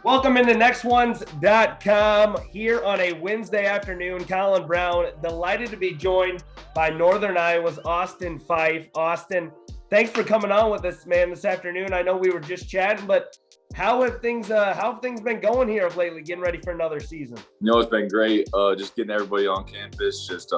Welcome into nextones.com here on a Wednesday afternoon. Colin Brown, delighted to be joined by Northern Iowa's Austin Phyfe. Austin, thanks for coming on with us, man, this afternoon. I know we were just chatting, but how have things been going here of lately, getting ready for another season? It's been great. Just getting everybody on campus, just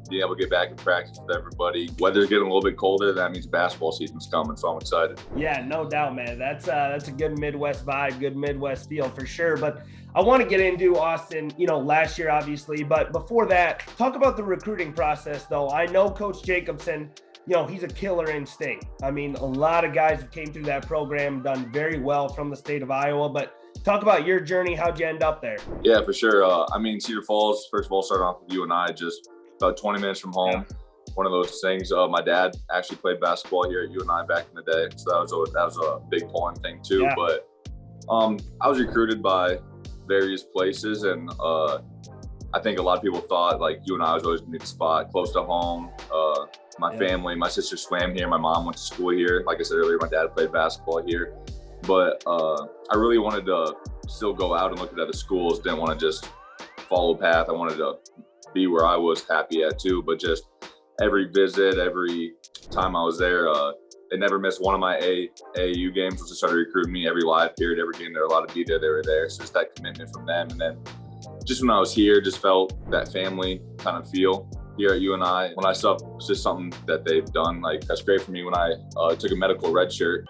being able to get back and practice with everybody. Weather's getting a little bit colder. That means basketball season's coming, so I'm excited. Yeah, no doubt, man. That's a good Midwest vibe, good Midwest feel for sure. But I want to get into Austin, last year, obviously. But before that, talk about the recruiting process, though. I know Coach Jacobson, he's a killer instinct. I mean, a lot of guys have came through that program, done very well from the state of Iowa. But talk about your journey. How'd you end up there? Yeah, for sure. Cedar Falls, first of all, started off with UNI, just about 20 minutes from home. Yeah. One of those things. My dad actually played basketball here at UNI back in the day, so that was a big pulling thing too. Yeah. But I was recruited by various places, and I think a lot of people thought like UNI was always going to be the spot close to home. My family, my sister swam here. My mom went to school here. Like I said earlier, my dad played basketball here. But I really wanted to still go out and look at other schools. Didn't want to just follow a path. I wanted to be where I was happy at too. But just every visit, every time I was there, they never missed one of my AAU games once they started recruiting me. Every live period, every game they were allowed to be there, they were there. So just that commitment from them. And then just when I was here, just felt that family kind of feel here at UNI. When I saw it's just something that they've done, like that's great for me. When I took a medical redshirt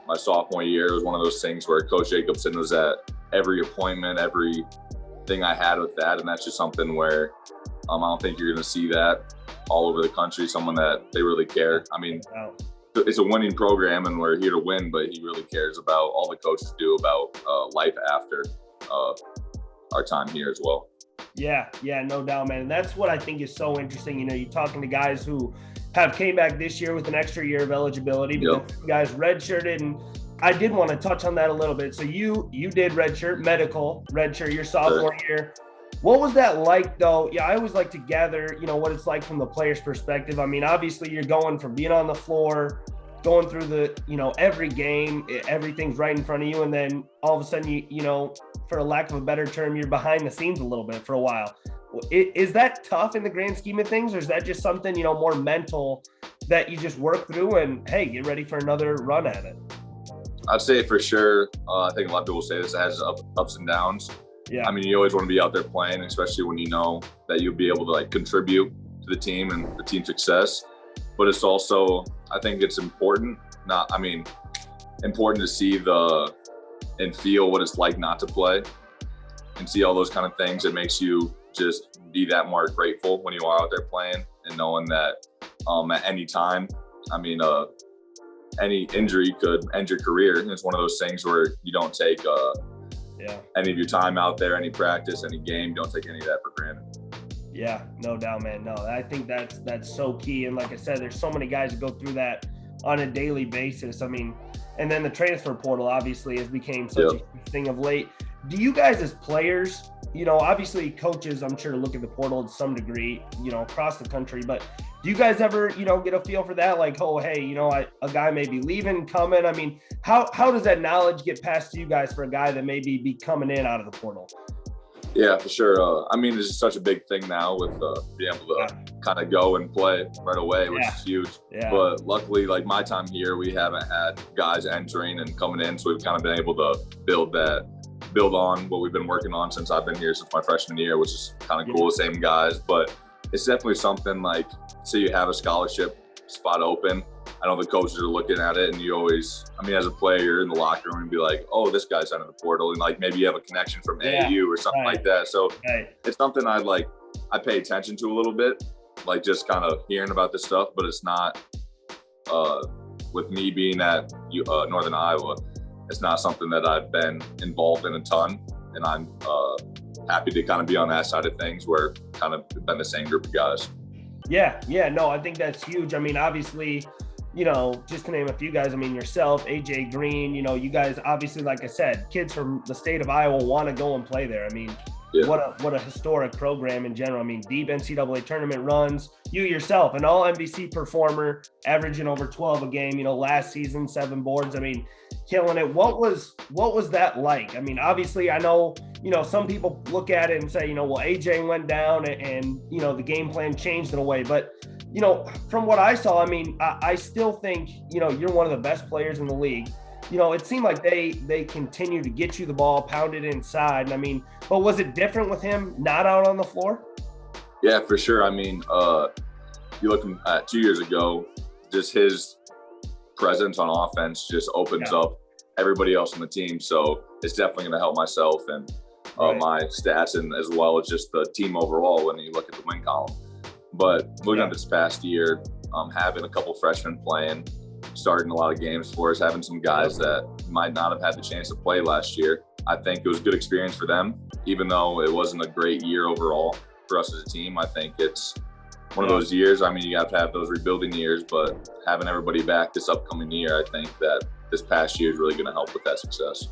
my sophomore year, it was one of those things where Coach Jacobson was at every appointment, everything I had with that, and that's just something where I don't think you're going to see that all over the country. Someone that they really care. I mean, it's a winning program, and we're here to win, but he really cares about all the coaches do about life after our time here as well. Yeah, no doubt, man. And that's what I think is so interesting. You're talking to guys who have came back this year with an extra year of eligibility, but the guys redshirted, and I did want to touch on that a little bit. So you did redshirt your sophomore year. What was that like, though? Yeah, I always like to gather, what it's like from the player's perspective. I mean, obviously you're going from being on the floor, going through the, every game, everything's right in front of you. And then all of a sudden, you for a lack of a better term, you're behind the scenes a little bit for a while. Is that tough in the grand scheme of things? Or is that just something, more mental that you just work through and, hey, get ready for another run at it? I'd say for sure. I think a lot of people say this has ups and downs. Yeah. I mean, you always want to be out there playing, especially when you know that you'll be able to contribute to the team and the team's success. But it's also, I think it's important to see and feel what it's like not to play and see all those kind of things. It makes you just be that more grateful when you are out there playing and knowing that at any time, any injury could end your career. And it's one of those things where you don't take any of your time out there, any practice, any game, don't take any of that for granted. Yeah, no doubt, man. No, I think that's so key. And like I said, there's so many guys that go through that on a daily basis. I mean, and then the transfer portal obviously has become such a thing of late. Do you guys as players, obviously coaches, I'm sure look at the portal to some degree, across the country, but do you guys ever, get a feel for that? Like, oh, hey, a guy may be leaving, coming. I mean, how does that knowledge get passed to you guys for a guy that may be coming in out of the portal? Yeah, for sure. It's just such a big thing now with being able to kind of go and play right away, which is huge. Yeah. But luckily, like my time here, we haven't had guys entering and coming in, so we've kind of been able to build on what we've been working on since I've been here since my freshman year, which is kind of cool, the same guys. But it's definitely something like, say you have a scholarship spot open, I know the coaches are looking at it, and you always, as a player, you're in the locker room and be like, oh, this guy's out of the portal, and like maybe you have a connection from AAU or something like that. So it's something I pay attention to a little bit, like just kind of hearing about this stuff, but it's not with me being at Northern Iowa, it's not something that I've been involved in a ton, and I'm happy to kind of be on that side of things where kind of been the same group of guys. Yeah, no, I think that's huge. Obviously, just to name a few guys, yourself, AJ Green, you guys, obviously, like I said, kids from the state of Iowa want to go and play there. what a historic program in general. I mean, deep NCAA tournament runs. You yourself, an all MVC performer, averaging over 12 a game. Last season 7 boards. I mean, killing it. What was that like? I mean, obviously, I know some people look at it and say, well, AJ went down and the game plan changed in a way, but from what I saw, I mean, I still think you're one of the best players in the league. It seemed like they continue to get you the ball, pound it inside. And I mean, but was it different with him not out on the floor? Yeah, for sure. I mean, you look at 2 years ago, just his presence on offense just opens up everybody else on the team. So it's definitely going to help myself and my stats, and as well as just the team overall when you look at the win column. But looking at this past year, having a couple freshmen playing, starting a lot of games for us, having some guys that might not have had the chance to play last year, I think it was a good experience for them. Even though it wasn't a great year overall for us as a team, I think it's one of those years. I mean, you have to have those rebuilding years, but having everybody back this upcoming year, I think that this past year is really going to help with that success.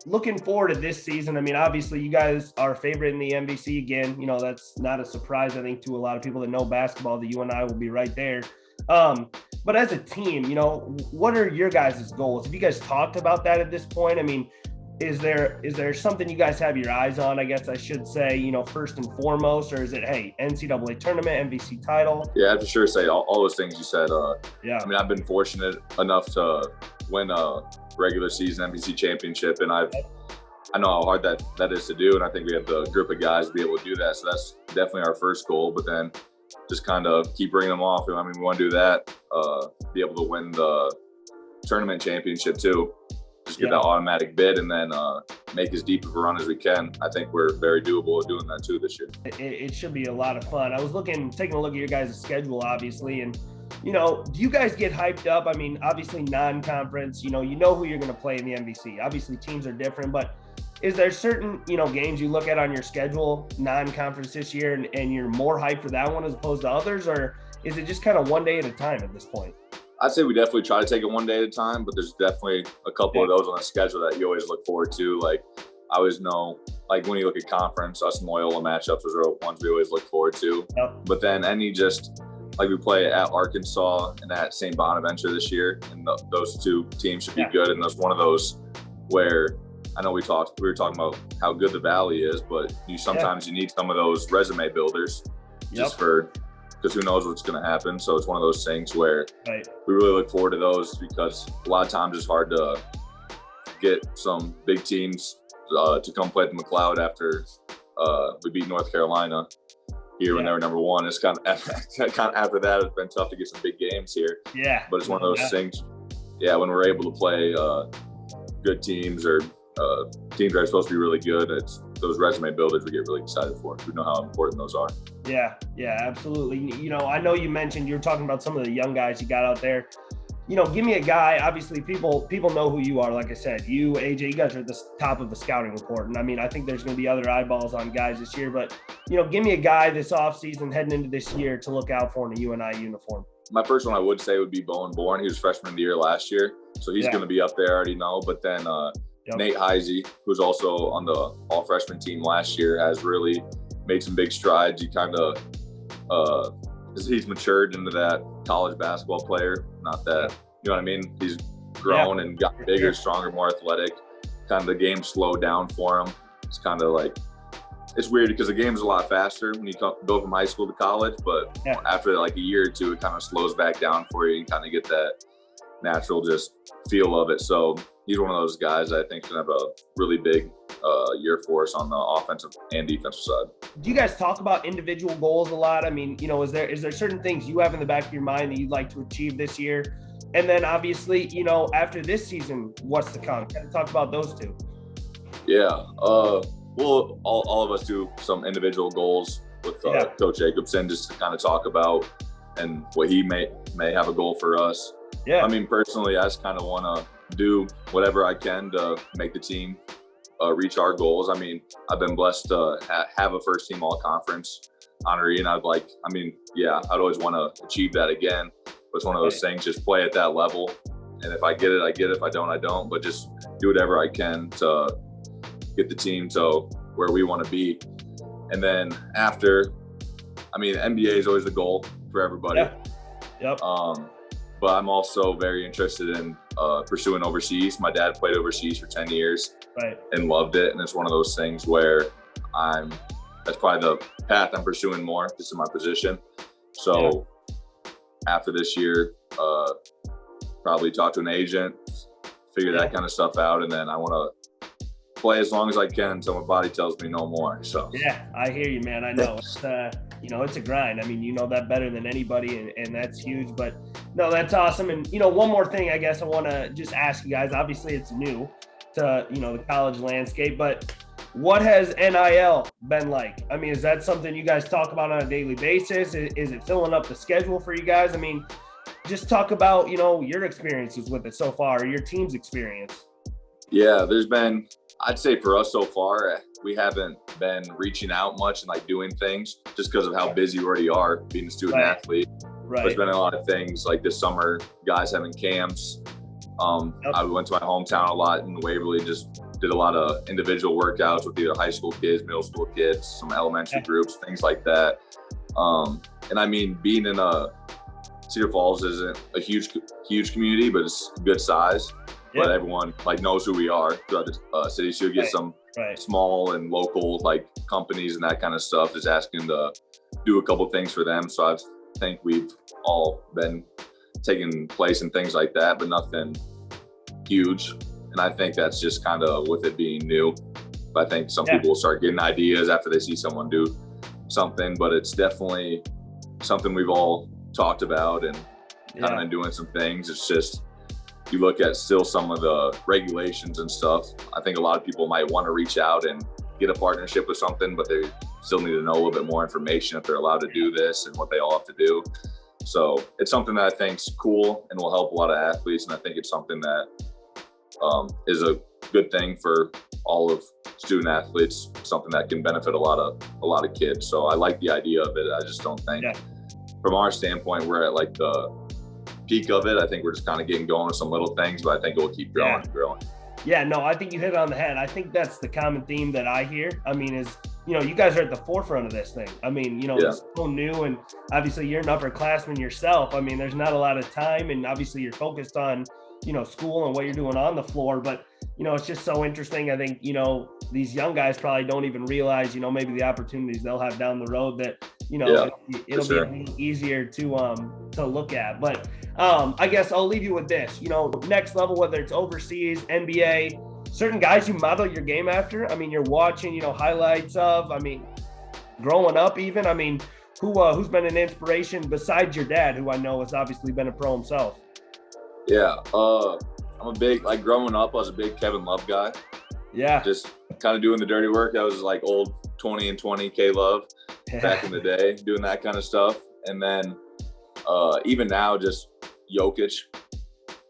Looking forward to this season, I mean, obviously you guys are a favorite in the MVC again. That's not a surprise, I think, to a lot of people that know basketball, that UNI will be right there. But as a team, what are your guys' goals? Have you guys talked about that at this point? I mean, is there something you guys have your eyes on, I guess I should say, first and foremost, or is it, hey, NCAA tournament, MVC title? Yeah, I'd for sure say all those things you said. I mean, I've been fortunate enough to win a regular season MVC championship, and I know how hard that is to do, and I think we have the group of guys to be able to do that. So that's definitely our first goal, but then just kind of keep bringing them off. I mean, we want to do that, be able to win the tournament championship too. Just get that automatic bid, and then make as deep of a run as we can. I think we're very doable at doing that too this year. It should be a lot of fun. I was taking a look at your guys' schedule, obviously, and do you guys get hyped up? I mean, obviously non-conference, you know who you're going to play in the MVC. Obviously teams are different, but is there certain, games you look at on your schedule, non-conference this year, and you're more hyped for that one as opposed to others, or is it just kind of one day at a time at this point? I'd say we definitely try to take it one day at a time, but there's definitely a couple of those on the schedule that you always look forward to. Like, I always know, like when you look at conference, us and Loyola matchups, those are ones we always look forward to. Yep. But then like we play at Arkansas and at St. Bonaventure this year, and those two teams should be good. And there's one of those where I know we were talking about how good the Valley is, but sometimes you need some of those resume builders just because who knows what's going to happen. So it's one of those things where we really look forward to those, because a lot of times it's hard to get some big teams to come play at the McLeod after we beat North Carolina here when they were number one. It's kind of after that, it's been tough to get some big games here. Yeah. But it's one of those things, when we're able to play good teams or teams that are supposed to be really good, it's those resume builders we get really excited for. We know how important those are. Yeah, absolutely. I know you mentioned, you were talking about some of the young guys you got out there. Give me a guy. Obviously, people know who you are. Like I said, you, AJ, you guys are at the top of the scouting report. And I mean, I think there's going to be other eyeballs on guys this year. But, give me a guy this offseason heading into this year to look out for in a UNI uniform. My first one I would say would be Bowen Bourne. He was freshman of the year last year. So he's going to be up there, I already know. But then Nate Heisey, who's also on the all-freshman team last year, has really made some big strides. He kind of he's matured into that college basketball player. Not that, you know what I mean? He's grown and got bigger, stronger, more athletic. Kind of the game slowed down for him. It's kind of like, it's weird because the game's a lot faster when you go from high school to college, but after like a year or two, it kind of slows back down for you. You kind of get that natural just feel of it. So he's one of those guys I think is going to have a really big year for us on the offensive and defensive side. Do you guys talk about individual goals a lot? I mean, is there certain things you have in the back of your mind that you'd like to achieve this year? And then obviously, after this season, what's to come? Kind of talk about those two. Yeah. Well, all of us do some individual goals with Coach Jacobson, just to kind of talk about and what he may have a goal for us. Yeah. I mean, personally, I just kind of want to do whatever I can to make the team reach our goals. I mean, I've been blessed to have a first team all conference honoree, and I'd always want to achieve that again. But it's one of those things, just play at that level. And if I get it, I get it. If I don't, I don't. But just do whatever I can to get the team to where we want to be. And then after, I mean, NBA is always the goal for everybody. Yeah. Yep. But I'm also very interested in pursuing overseas. My dad played overseas for 10 years and loved it. And it's one of those things where that's probably the path I'm pursuing more, just in my position. So after this year, probably talk to an agent, figure that kind of stuff out. And then I want to play as long as I can until my body tells me no more. So yeah, I hear you, man. I know it's it's a grind. I mean, you know that better than anybody, and that's huge. But no, that's awesome. And one more thing, I guess I want to just ask you guys. Obviously, it's new to the college landscape, but what has NIL been like? I mean, is that something you guys talk about on a daily basis? Is it filling up the schedule for you guys? I mean, just talk about your experiences with it so far, or your team's experience. Yeah, there's been, I'd say for us so far, we haven't been reaching out much and like doing things just because of how busy we already are being a student athlete. Right. There's been a lot of things like this summer, guys having camps. I went to my hometown a lot in Waverly, just did a lot of individual workouts with either high school kids, middle school kids, some elementary groups, things like that. And I mean, being in Cedar Falls isn't a huge community, but it's good size. But everyone knows who we are throughout the city. So you get some small and local companies and that kind of stuff, just asking to do a couple things for them. So I think we've all been taking place and things like that, but nothing huge. And I think that's just kind of with it being new. But I think some people will start getting ideas after they see someone do something, but it's definitely something we've all talked about and kind of been doing some things. It's just, you look at still some of the regulations and stuff. I think a lot of people might want to reach out and get a partnership with something, but they still need to know a little bit more information if they're allowed to do this and what they all have to do. So it's something that I think is cool and will help a lot of athletes. And I think it's something that is a good thing for all of student athletes, something that can benefit a lot of kids. So I like the idea of it. I just don't think from our standpoint, we're at the peak of it. I think we're just kind of getting going with some little things, but I think it will keep growing and growing. Yeah, no, I think you hit it on the head. I think that's the common theme that I hear. I mean, is, you guys are at the forefront of this thing. I mean, it's so new, and obviously you're an upperclassman yourself. I mean, there's not a lot of time, and obviously you're focused on, school and what you're doing on the floor. But, it's just so interesting. I think, these young guys probably don't even realize, maybe the opportunities they'll have down the road that, it'll be easier to look at. But I guess I'll leave you with this, next level, whether it's overseas, NBA, certain guys you model your game after. I mean, you're watching, highlights of, I mean, growing up even. I mean, who's been an inspiration besides your dad, who I know has obviously been a pro himself? Yeah, I'm a big, growing up, I was a big Kevin Love guy. Yeah. Just kind of doing the dirty work. That was old 20 and 20 K Love back in the day, doing that kind of stuff. And then even now, just Jokic,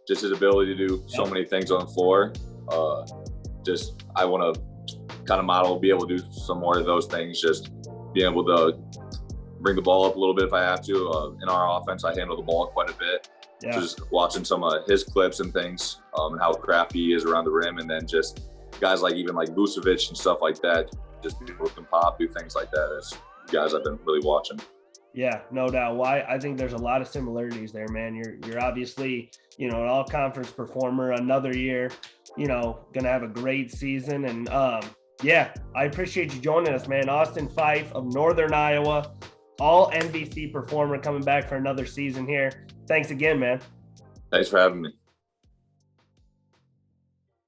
just his ability to do so many things on the floor. I want to kind of model, be able to do some more of those things, just being able to bring the ball up a little bit if I have to. In our offense, I handle the ball quite a bit. So just watching some of his clips and things, and how crafty he is around the rim, and then just guys even Vucevic and stuff like that, just people can pop, do things like that as guys I've been really watching. Yeah, no doubt. Well, I think there's a lot of similarities there, man. You're obviously, an all-conference performer, another year, gonna have a great season. And I appreciate you joining us, man. Austin Phyfe of Northern Iowa, all MVC performer, coming back for another season here. Thanks again, man. Thanks for having me.